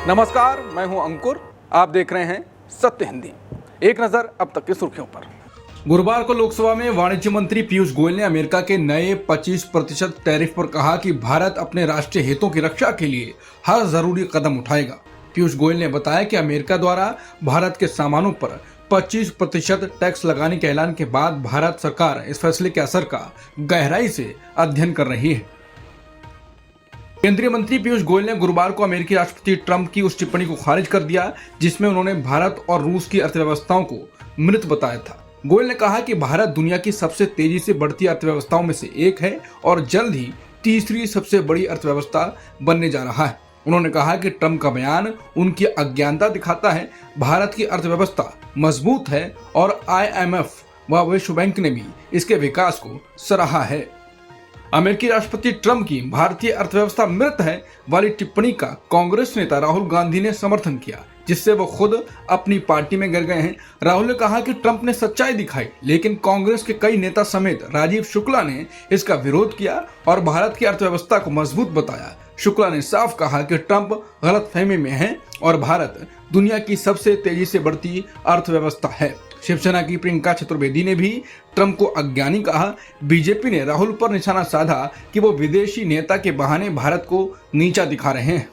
नमस्कार, मैं हूं अंकुर। आप देख रहे हैं सत्य हिंदी। एक नजर अब तक की सुर्खियों पर। गुरुवार को लोकसभा में वाणिज्य मंत्री पीयूष गोयल ने अमेरिका के नए 25% टैरिफ पर कहा कि भारत अपने राष्ट्रीय हितों की रक्षा के लिए हर जरूरी कदम उठाएगा। पीयूष गोयल ने बताया कि अमेरिका द्वारा भारत के सामानों पर 25% टैक्स लगाने के ऐलान के बाद भारत सरकार इस फैसले के असर का गहराई से अध्ययन कर रही है। केंद्रीय मंत्री पीयूष गोयल ने गुरुवार को अमेरिकी राष्ट्रपति ट्रंप की उस टिप्पणी को खारिज कर दिया जिसमें उन्होंने भारत और रूस की अर्थव्यवस्थाओं को मृत बताया था। गोयल ने कहा कि भारत दुनिया की सबसे तेजी से बढ़ती अर्थव्यवस्थाओं में से एक है और जल्द ही तीसरी सबसे बड़ी अर्थव्यवस्था बनने जा रहा है। उन्होंने कहा कि ट्रंप का बयान उनकी अज्ञानता दिखाता है। भारत की अर्थव्यवस्था मजबूत है और IMF व विश्व बैंक ने भी इसके विकास को सराहा है। अमेरिकी राष्ट्रपति ट्रंप की भारतीय अर्थव्यवस्था मृत है वाली टिप्पणी का कांग्रेस नेता राहुल गांधी ने समर्थन किया, जिससे वो खुद अपनी पार्टी में गिर गए हैं। राहुल ने कहा कि ट्रंप ने सच्चाई दिखाई, लेकिन कांग्रेस के कई नेता समेत राजीव शुक्ला ने इसका विरोध किया और भारत की अर्थव्यवस्था को मजबूत बताया। शुक्ला ने साफ कहा कि ट्रंप गलतफहमी में है और भारत दुनिया की सबसे तेजी से बढ़ती अर्थव्यवस्था है। शिवसेना की प्रियंका चतुर्वेदी ने भी ट्रंप को अज्ञानी कहा। बीजेपी ने राहुल पर निशाना साधा कि वो विदेशी नेता के बहाने भारत को नीचा दिखा रहे हैं।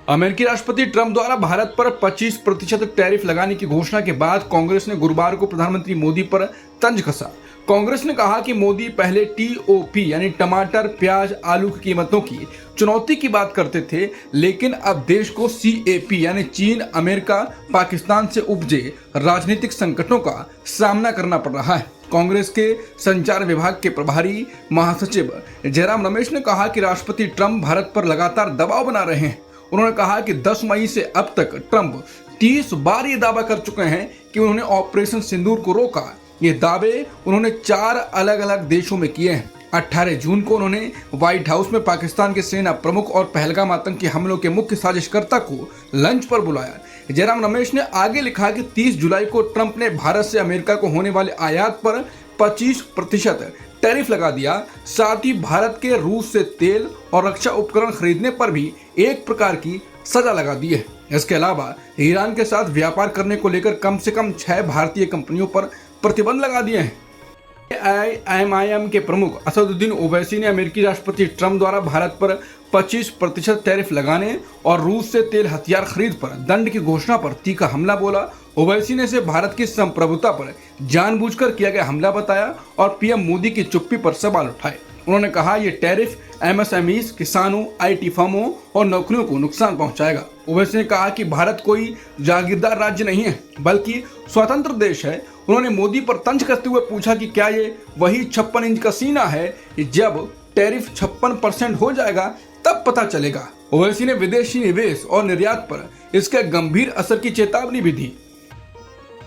अमेरिकी राष्ट्रपति ट्रंप द्वारा भारत पर 25% टैरिफ लगाने की घोषणा के बाद कांग्रेस ने गुरुवार को प्रधानमंत्री मोदी पर तंज कसा। कांग्रेस ने कहा कि मोदी पहले TOP यानी टमाटर, प्याज, आलू की कीमतों की चुनौती की बात करते थे, लेकिन अब देश को CAP यानी चीन, अमेरिका, पाकिस्तान से उपजे राजनीतिक संकटों का सामना करना पड़ रहा है। कांग्रेस के संचार विभाग के प्रभारी महासचिव जयराम रमेश ने कहा कि राष्ट्रपति ट्रंप भारत पर लगातार दबाव बना रहे हैं। उन्होंने कहा कि 10 मई से अब तक ट्रंप 30 बार ये दावा कर चुके हैं कि उन्होंने ऑपरेशन सिंदूर को रोका। ये दावे उन्होंने 4 अलग अलग देशों में किए हैं। 18 जून को उन्होंने व्हाइट हाउस में पाकिस्तान के सेना प्रमुख और पहलगाम आतंकी हमलों के मुख्य साजिशकर्ता को लंच पर बुलाया। जयराम रमेश ने आगे लिखा कि 30 जुलाई को ट्रंप ने भारत से अमेरिका को होने वाले आयात पर 25% टैरिफ लगा दिया। साथ ही भारत के रूस से तेल और रक्षा उपकरण खरीदने पर भी एक प्रकार की सजा लगा दी है। इसके अलावा ईरान के साथ व्यापार करने को लेकर कम से कम 6 भारतीय कंपनियों पर प्रतिबंध लगा दिए हैं। IMIM के प्रमुख असदुद्दीन ओवैसी ने अमेरिकी राष्ट्रपति ट्रंप द्वारा भारत पर 25% टैरिफ लगाने और रूस से तेल हथियार खरीद पर दंड की घोषणा पर तीखा हमला बोला। ओवैसी ने इसे भारत की संप्रभुता पर जानबूझकर किया गया हमला बताया और PM मोदी की चुप्पी पर सवाल उठाए। उन्होंने कहा ये टैरिफ MSMEs, किसानों, IT फर्मों और नौकरियों को नुकसान पहुंचाएगा। ओवैसी ने कहा कि भारत कोई जागीरदार राज्य नहीं है बल्कि स्वतंत्र देश है। उन्होंने मोदी पर तंज कसते हुए पूछा कि क्या ये वही 56 इंच का सीना है, जब टैरिफ 56% हो जाएगा तब पता चलेगा। ओवैसी ने विदेशी निवेश और निर्यात पर इसके गंभीर असर की चेतावनी भी दी।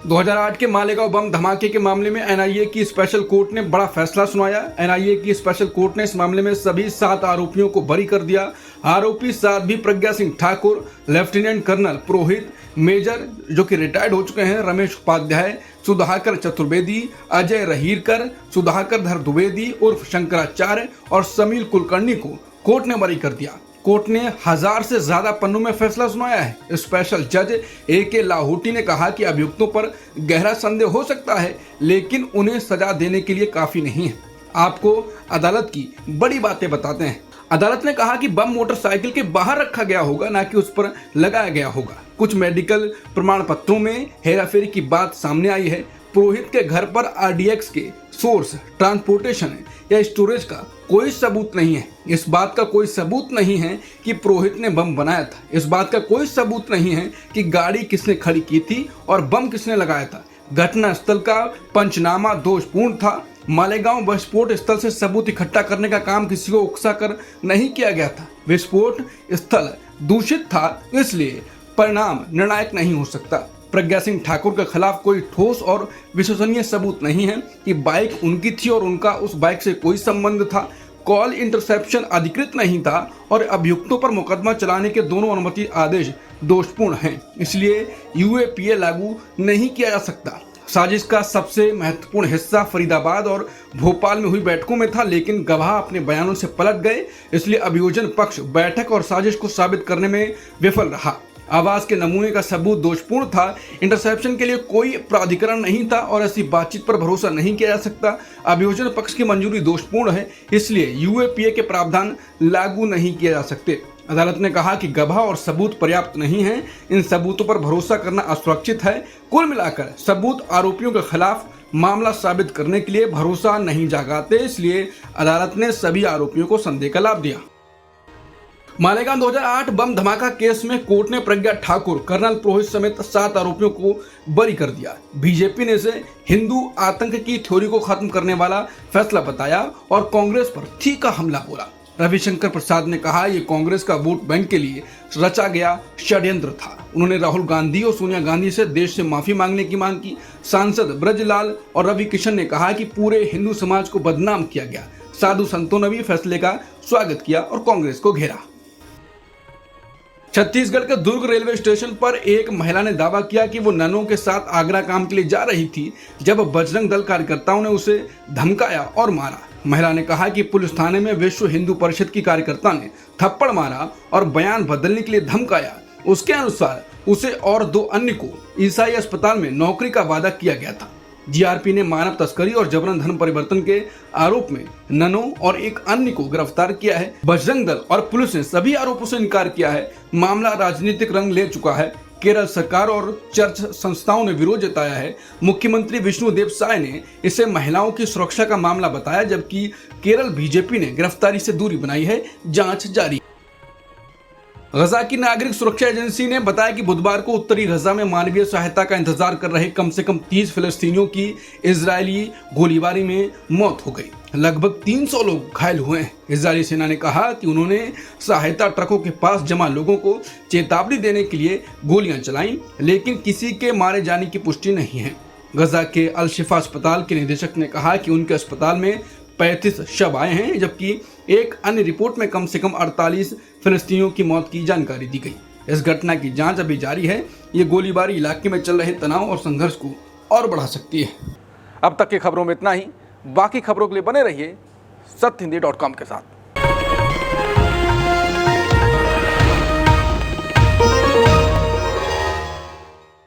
2008 के मालेगांव बम धमाके के मामले में NIA की स्पेशल कोर्ट ने बड़ा फैसला सुनाया। NIA की स्पेशल कोर्ट ने इस मामले में सभी 7 आरोपियों को बरी कर दिया। आरोपी 7 भी प्रज्ञा सिंह ठाकुर, लेफ्टिनेंट कर्नल पुरोहित, मेजर जो कि रिटायर्ड हो चुके हैं रमेश उपाध्याय, सुधाकर चतुर्वेदी, अजय रहीरकर, सुधाकर धर द्विवेदी उर्फ शंकराचार्य और समील कुलकर्णी को कोर्ट ने बरी कर दिया। कोर्ट ने 1000 से ज्यादा पन्नों में फैसला सुनाया है। स्पेशल जज AK लाहौटी ने कहा कि अभियुक्तों पर गहरा संदेह हो सकता है, लेकिन उन्हें सजा देने के लिए काफी नहीं है। आपको अदालत की बड़ी बातें बताते हैं। अदालत ने कहा कि बम मोटरसाइकिल के बाहर रखा गया होगा, ना कि उस पर लगाया गया होगा। कुछ मेडिकल प्रमाण पत्रों में हेराफेरी की बात सामने आई है। पुरोहित के घर पर RDX के सोर्स, ट्रांसपोर्टेशन या स्टोरेज का कोई सबूत नहीं है। इस बात का कोई सबूत नहीं है कि पुरोहित ने बम बनाया था। इस बात का कोई सबूत नहीं है कि गाड़ी किसने खड़ी की थी और बम किसने लगाया था। घटना स्थल का पंचनामा दोषपूर्ण था। मालेगांव विस्फोट स्थल से सबूत इकट्ठा करने का काम किसी को उकसा कर नहीं किया गया था। विस्फोट स्थल दूषित था, इसलिए परिणाम निर्णायक नहीं हो सकता। प्रज्ञा सिंह ठाकुर के खिलाफ कोई ठोस और विश्वसनीय सबूत नहीं है कि बाइक उनकी थी और उनका उस बाइक से कोई संबंध था। कॉल इंटरसेप्शन अधिकृत नहीं था और अभियुक्तों पर मुकदमा चलाने के दोनों अनुमति आदेश दोषपूर्ण हैं, इसलिए UAPA लागू नहीं किया जा सकता। साजिश का सबसे महत्वपूर्ण हिस्सा फरीदाबाद और भोपाल में हुई बैठकों में था, लेकिन गवाह अपने बयानों से पलट गए, इसलिए अभियोजन पक्ष बैठक और साजिश को साबित करने में विफल रहा। आवाज के नमूने का सबूत दोषपूर्ण था। इंटरसेप्शन के लिए कोई प्राधिकरण नहीं था और ऐसी बातचीत पर भरोसा नहीं किया जा सकता। अभियोजन पक्ष की मंजूरी दोषपूर्ण है, इसलिए यूएपीए के प्रावधान लागू नहीं किए जा सकते। अदालत ने कहा कि गवाह और सबूत पर्याप्त नहीं हैं, इन सबूतों पर भरोसा करना असुरक्षित है। कुल मिलाकर सबूत आरोपियों के खिलाफ मामला साबित करने के लिए भरोसा नहीं जगाते, इसलिए अदालत ने सभी आरोपियों को संदेह का लाभ दिया। मालेगांव 2008 बम धमाका केस में कोर्ट ने प्रज्ञा ठाकुर, कर्नल पुरोहित समेत 7 आरोपियों को बरी कर दिया। बीजेपी ने इसे हिंदू आतंक की थ्योरी को खत्म करने वाला फैसला बताया और कांग्रेस पर तीखा हमला बोला। रविशंकर प्रसाद ने कहा यह कांग्रेस का वोट बैंक के लिए रचा गया षड्यंत्र था। उन्होंने राहुल गांधी और सोनिया गांधी से देश से माफी मांगने की मांग की। सांसद ब्रजलाल और रवि किशन ने कहा कि पूरे हिंदू समाज को बदनाम किया गया। साधु संतों ने भी फैसले का स्वागत किया और कांग्रेस को घेरा। छत्तीसगढ़ के दुर्ग रेलवे स्टेशन पर एक महिला ने दावा किया कि वो ननों के साथ आगरा काम के लिए जा रही थी जब बजरंग दल कार्यकर्ताओं ने उसे धमकाया और मारा। महिला ने कहा कि पुलिस थाने में विश्व हिंदू परिषद की कार्यकर्ता ने थप्पड़ मारा और बयान बदलने के लिए धमकाया। उसके अनुसार उसे और 2 अन्य को ईसाई अस्पताल में नौकरी का वादा किया गया था। जीआरपी ने मानव तस्करी और जबरन धन परिवर्तन के आरोप में ननों और एक अन्य को गिरफ्तार किया है। बजरंग दल और पुलिस ने सभी आरोपों से इनकार किया है। मामला राजनीतिक रंग ले चुका है। केरल सरकार और चर्च संस्थाओं ने विरोध जताया है। मुख्यमंत्री विष्णुदेव साय ने इसे महिलाओं की सुरक्षा का मामला बताया, जबकि केरल बीजेपी ने गिरफ्तारी से दूरी बनाई है। जांच जारी। गजा की नागरिक सुरक्षा एजेंसी ने बताया कि बुधवार को उत्तरी गजा में मानवीय सहायता का इंतजार कर रहे कम से कम 30 फिलिस्तीनियों की इजरायली गोलीबारी में मौत हो गई। लगभग 300 लोग घायल हुए हैं। इजरायली सेना ने कहा कि उन्होंने सहायता ट्रकों के पास जमा लोगों को चेतावनी देने के लिए गोलियां चलाई, लेकिन किसी के मारे जाने की पुष्टि नहीं है। गजा के अल शिफा अस्पताल के निदेशक ने कहा कि उनके अस्पताल में 35 शव आए हैं, जबकि एक अन्य रिपोर्ट में कम से कम 48 फिलिस्तीनियों की मौत की जानकारी दी गई। इस घटना की जांच अभी जारी है। ये गोलीबारी इलाके में चल रहे तनाव और संघर्ष को और बढ़ा सकती है। अब तक की खबरों में इतना ही। बाकी खबरों के लिए बने रहिए सत्यहिंदी.com के साथ।